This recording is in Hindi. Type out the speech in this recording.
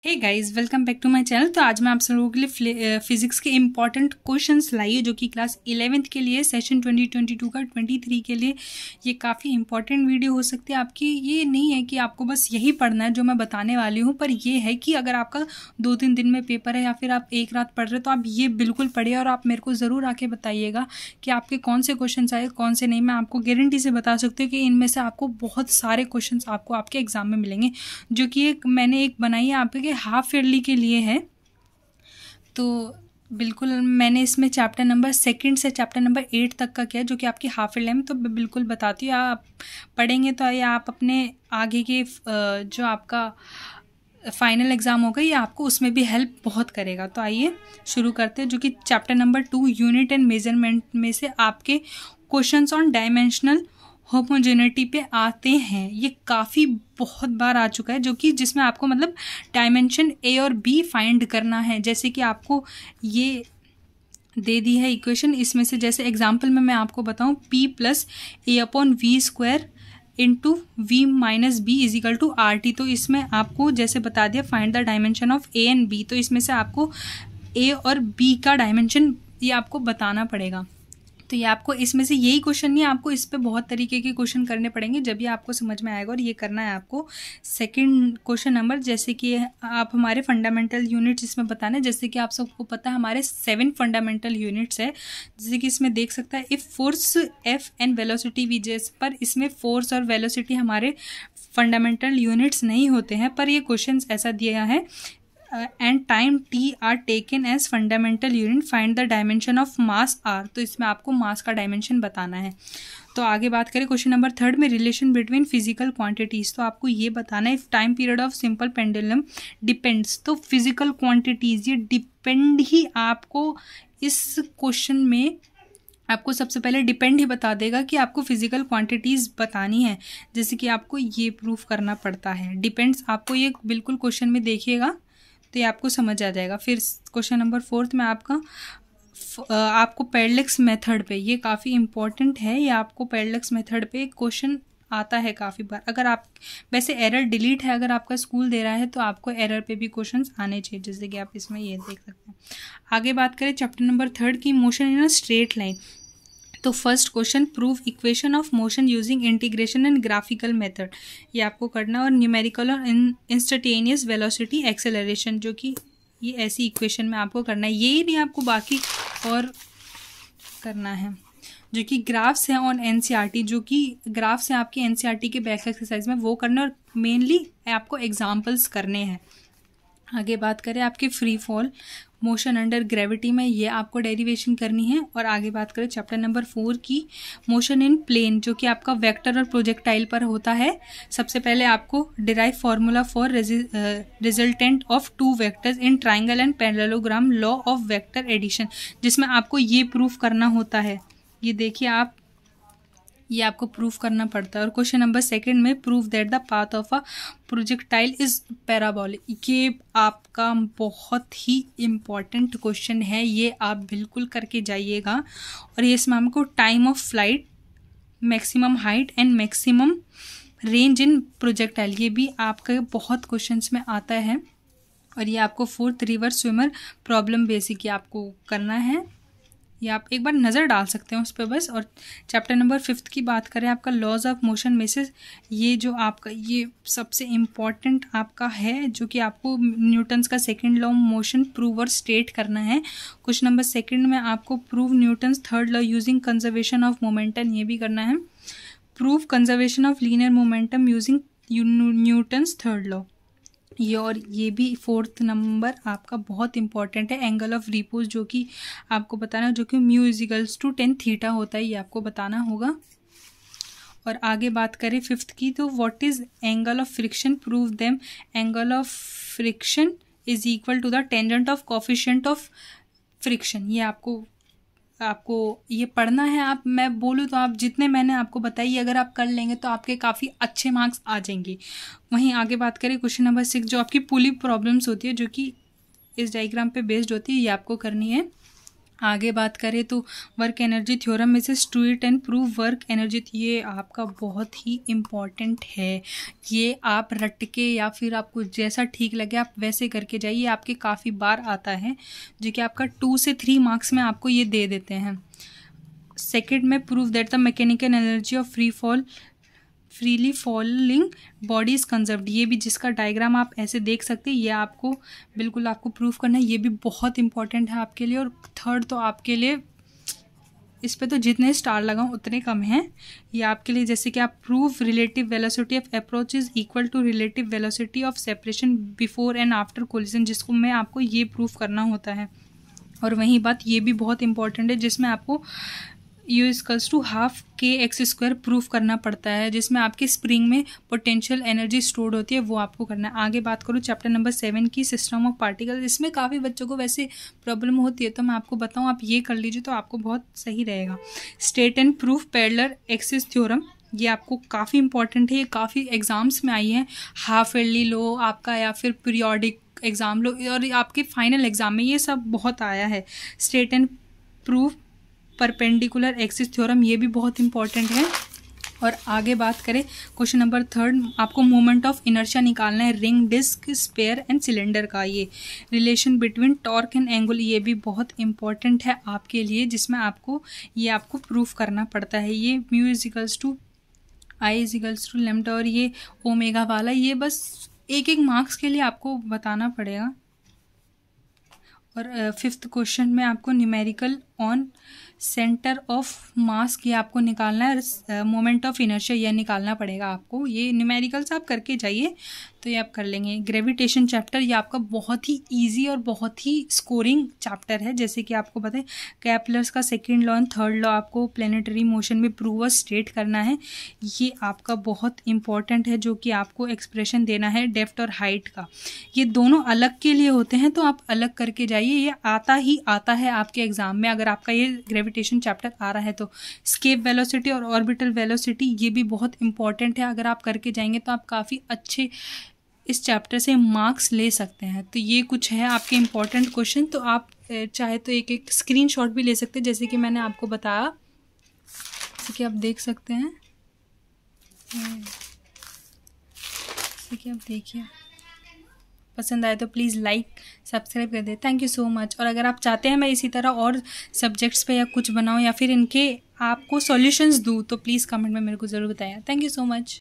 Hey guys, welcome back to my channel. तो आज मैं आप सब लोगों के लिए फिजिक्स के इंपॉर्टेंट क्वेश्चंस लाई है जो कि क्लास 11th के लिए सेशन 2022 का 23 के लिए ये काफ़ी इंपॉर्टेंट वीडियो हो सकती है आपकी। ये नहीं है कि आपको बस यही पढ़ना है जो मैं बताने वाली हूँ, पर ये है कि अगर आपका 2-3 दिन में पेपर है या फिर आप एक रात पढ़ रहे हो तो आप ये बिल्कुल पढ़िए और आप मेरे को ज़रूर आके बताइएगा कि आपके कौन से क्वेश्चन आए कौन से नहीं। मैं आपको गारंटी से बता सकती हूँ कि इनमें से आपको बहुत सारे क्वेश्चन आपको आपके एग्जाम में मिलेंगे, जो कि मैंने एक बनाई है आपके हाफ ईयरली के लिए है। तो बिल्कुल मैंने इसमें चैप्टर नंबर 2 से चैप्टर नंबर 8 तक का किया जो कि आपकी हाफ ईयरली में। तो बिल्कुल बताती हूँ, आप पढ़ेंगे तो या आप अपने आगे के जो आपका फाइनल एग्ज़ाम होगा ये आपको उसमें भी हेल्प बहुत करेगा। तो आइए शुरू करते हैं, जो कि chapter number 2 unit and measurement में से आपके क्वेश्चंस ऑन डायमेंशनल होमोजेनिटी पे आते हैं। ये काफ़ी बहुत बार आ चुका है, जो कि जिसमें आपको मतलब डायमेंशन ए और बी फाइंड करना है। जैसे कि आपको ये दे दी है इक्वेशन, इसमें से जैसे एग्जांपल में मैं आपको बताऊं p plus A upon V square into V minus B is equal to R T. तो इसमें आपको जैसे बता दिया find the dimension of A and B. तो इसमें से आपको ए और बी का डायमेंशन ये आपको बताना पड़ेगा। तो ये आपको इसमें से यही क्वेश्चन नहीं, आपको इस पे बहुत तरीके के क्वेश्चन करने पड़ेंगे जब ये आपको समझ में आएगा। और ये करना है आपको सेकंड क्वेश्चन नंबर, जैसे कि आप हमारे फंडामेंटल यूनिट्स इसमें बताना है। जैसे कि आप सबको पता है हमारे 7 फंडामेंटल यूनिट्स है, जैसे कि इसमें देख सकता है if force F and velocity V जेस। पर इसमें फोर्स और वेलोसिटी हमारे फंडामेंटल यूनिट्स नहीं होते हैं, पर ये क्वेश्चन ऐसा दिया है and time T are taken as fundamental unit, find the dimension of mass R. तो इसमें आपको मास का डायमेंशन बताना है। तो आगे बात करें क्वेश्चन नंबर 3 में रिलेशन बिटवीन फिजिकल क्वांटिटीज़। तो आपको ये बताना है if time period of simple pendulum depends. तो फिजिकल क्वांटिटीज़ ये डिपेंड ही आपको इस क्वेश्चन में आपको सबसे पहले डिपेंड ही बता देगा कि आपको फिजिकल क्वांटिटीज़ बतानी है। जैसे कि आपको ये प्रूफ करना पड़ता है। डिपेंड्स आपको ये बिल्कुल क्वेश्चन में देखिएगा तो ये आपको समझ आ जाएगा। फिर क्वेश्चन नंबर 4 में आपको पैरेलक्स मेथड पे, ये काफ़ी इंपॉर्टेंट है, ये आपको पैरेलक्स मेथड पे क्वेश्चन आता है काफ़ी बार। अगर आप वैसे एरर डिलीट है, अगर आपका स्कूल दे रहा है तो आपको एरर पे भी क्वेश्चंस आने चाहिए, जैसे कि आप इसमें ये देख सकते हैं। आगे बात करें चैप्टर नंबर 3 की motion in a straight line. तो first question prove equation of motion using integration and graphical method, ये आपको करना। और न्यूमेरिकल और इंस्टेंटेनियस वेलोसिटी एक्सेलरेशन, जो कि ये ऐसी इक्वेशन में आपको करना है। यही नहीं आपको बाकी और करना है, जो कि ग्राफ्स हैं ऑन एनसीईआरटी, जो कि ग्राफ्स हैं आपकी एनसीईआरटी के बैक एक्सरसाइज में, वो करना और मेनली आपको एग्जाम्पल्स करने हैं। आगे बात करें आपके free fall motion under gravity में, ये आपको डेरिवेशन करनी है। और आगे बात करें चैप्टर नंबर 4 की मोशन इन प्लेन, जो कि आपका वेक्टर और प्रोजेक्टाइल पर होता है। सबसे पहले आपको derive formula for resultant of 2 vectors in triangle and parallelogram, law of vector addition, जिसमें आपको ये प्रूफ करना होता है। ये देखिए आप, ये आपको प्रूफ करना पड़ता है। और क्वेश्चन नंबर 2 में proof that the path of a projectile is parabolic, ये आपका बहुत ही इम्पॉर्टेंट क्वेश्चन है, ये आप बिल्कुल करके जाइएगा। और ये इसमें हमको time of flight, maximum height and maximum range in projectile, ये भी आपके बहुत क्वेश्चंस में आता है। और ये आपको 4th reverse swimmer problem basic ये आपको करना है, ये आप एक बार नज़र डाल सकते हैं उस पर बस। और चैप्टर नंबर 5 की बात करें आपका लॉज ऑफ मोशन में से, ये जो आपका ये सबसे इम्पॉर्टेंट आपका है, जो कि आपको न्यूटन्स का सेकंड लॉ मोशन प्रूव और स्टेट करना है। क्वेश्चन नंबर 2 में आपको prove Newton's third law using conservation of momentum, ये भी करना है। Prove conservation of linear momentum using Newton's third law, ये। और ये भी 4th नंबर आपका बहुत इंपॉर्टेंट है। एंगल ऑफ रिपोज, जो कि आपको बताना, जो कि म्यू इजिकल्स टू 10 थीटा होता है, ये आपको बताना होगा। और आगे बात करें 5th की, तो what is angle of friction, prove them. Angle of friction is equal to the tangent of coefficient of friction, ये आपको ये पढ़ना है। आप मैं बोलूँ तो आप जितने मैंने आपको बताई अगर आप कर लेंगे तो आपके काफ़ी अच्छे मार्क्स आ जाएंगे। वहीं आगे बात करें क्वेश्चन नंबर 6, जो आपकी पुली प्रॉब्लम्स होती है, जो कि इस डायग्राम पे बेस्ड होती है, ये आपको करनी है। आगे बात करें तो वर्क एनर्जी थ्योरम में से student and prove work energy, ये आपका बहुत ही इम्पॉर्टेंट है। ये आप रट के या फिर आपको जैसा ठीक लगे आप वैसे करके जाइए, आपके काफ़ी बार आता है जो कि आपका 2 से 3 मार्क्स में आपको ये दे देते हैं। सेकेंड में prove that the mechanical energy of freely falling body is conserved, ये भी जिसका डायग्राम आप ऐसे देख सकते हैं, ये आपको बिल्कुल आपको प्रूफ करना है, ये भी बहुत इंपॉर्टेंट है आपके लिए। और थर्ड तो आपके लिए इस पे तो जितने स्टार लगाऊं उतने कम हैं ये आपके लिए, जैसे कि आप prove relative velocity of approach is equal to relative velocity of separation before and after collision, जिसको मैं आपको ये प्रूफ करना होता है। और वही बात ये भी बहुत इंपॉर्टेंट है जिसमें आपको U equals to half kx² proof करना पड़ता है, जिसमें आपके स्प्रिंग में पोटेंशियल एनर्जी स्टोर्ड होती है, वो आपको करना है। आगे बात करूँ चैप्टर नंबर 7 की सिस्टम ऑफ पार्टिकल, इसमें काफ़ी बच्चों को वैसे प्रॉब्लम होती है, तो मैं आपको बताऊँ आप ये कर लीजिए तो आपको बहुत सही रहेगा। State and proof parallel axis theorem, ये आपको काफ़ी इंपॉर्टेंट है, ये काफ़ी एग्जाम्स में आई है, हाफ ईयरली लो आपका या फिर पीरियोडिक एग्ज़ाम लो और आपके फाइनल एग्ज़ाम में ये सब बहुत आया है। State and proof perpendicular axis theorem, ये भी बहुत इंपॉर्टेंट है। और आगे बात करें क्वेश्चन नंबर 3, आपको मोमेंट ऑफ इनर्शिया निकालना है ring, disc, sphere and cylinder का, ये relation between torque and angle, ये भी बहुत इंपॉर्टेंट है आपके लिए, जिसमें आपको प्रूफ करना पड़ता है। ये mu equals to I equals to lambda और ये ओमेगा वाला, ये बस एक मार्क्स के लिए आपको बताना पड़ेगा। और फिफ्थ क्वेश्चन में आपको numerical on centre of mass, ये आपको निकालना है, मोमेंट ऑफ इनर्शिया यह निकालना पड़ेगा आपको, ये न्यूमेरिकल्स आप करके जाइए तो ये आप कर लेंगे। ग्रेविटेशन चैप्टर, ये आपका बहुत ही इजी और बहुत ही स्कोरिंग चैप्टर है, जैसे कि आपको पता है केप्लर्स का second law and third law आपको प्लेनेटरी मोशन में प्रूव स्टेट करना है, ये आपका बहुत इंपॉर्टेंट है, जो कि आपको एक्सप्रेशन देना है डेप्थ और हाइट का, ये दोनों अलग के लिए होते हैं तो आप अलग करके जाइए, ये आता है आपके एग्जाम में। अगर आपका ये ग्रेविटेशन चैप्टर आ रहा है तो स्केप वेलोसिटी और ऑर्बिटल वेलोसिटी, ये भी बहुत इंपॉर्टेंट है, अगर आप करके जाएंगे तो आप काफ़ी अच्छे इस चैप्टर से मार्क्स ले सकते हैं। तो ये कुछ है आपके इम्पॉर्टेंट क्वेश्चन, तो आप चाहे तो एक स्क्रीनशॉट भी ले सकते हैं, जैसे कि मैंने आपको बताया, जैसे कि आप देख सकते हैं, जैसे कि आप देखिए, पसंद आए तो प्लीज़ लाइक सब्सक्राइब कर दें। Thank you so much. और अगर आप चाहते हैं मैं इसी तरह और सब्जेक्ट्स पे या कुछ बनाऊं या फिर इनके आपको सॉल्यूशंस दूं तो प्लीज़ कमेंट में मेरे को ज़रूर बताएं। Thank you so much.